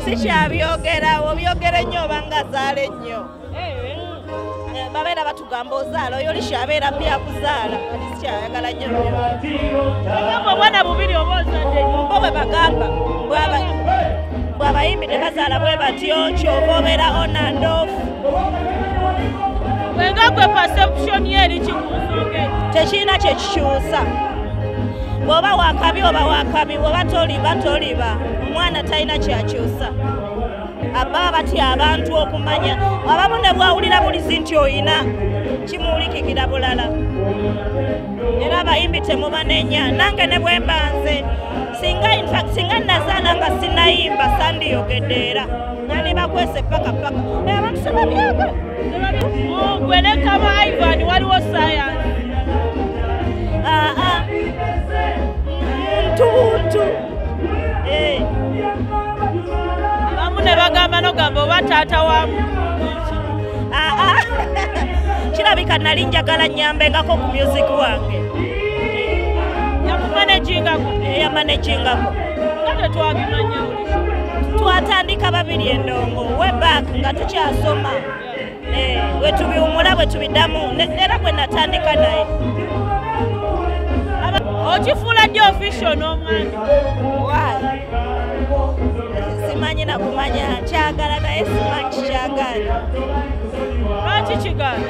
Sikyabyogera obyogere nnyo obanga zaale nnyo babeera batugamba ozaala oyo likyabeera byakuzaala kati sikyayagala nnyo obwana bubiri oba ozadde bo bwe bagamba bw'abayimbi tebazaala bwe batyo kyova obeera on and off wenga gwe perception eri kikunsonga tekirina kyekikyusa bw'oba wakabi oba wakabi bw'oba toliba omwana talina kyakyusa ababa batya abantu okumanya abamu ne bwawulira bulizi nti oyina kimuwulikikira bulala era abayimbi temubanenya nange ne bwe mbanze singa nazaala nga sinayimba sandiyogedde era nani bakwese paka abantu sebabyaga gwe ne Kama Ivan waliwo science ntuntu abamu ne bagamba nogamba oba taata wamu kirabika nali njagala nyambengako ku music wange yamanagingako nga tetwabimanya twatandika babiri endongo webak nga tukyasoma bwetubiwumula bwetubiddamu era gwe natandika naye okifuula ddi official n'omwana simanyi nakumanya nkyagala naye simanyi kikyagala lwaki kigaana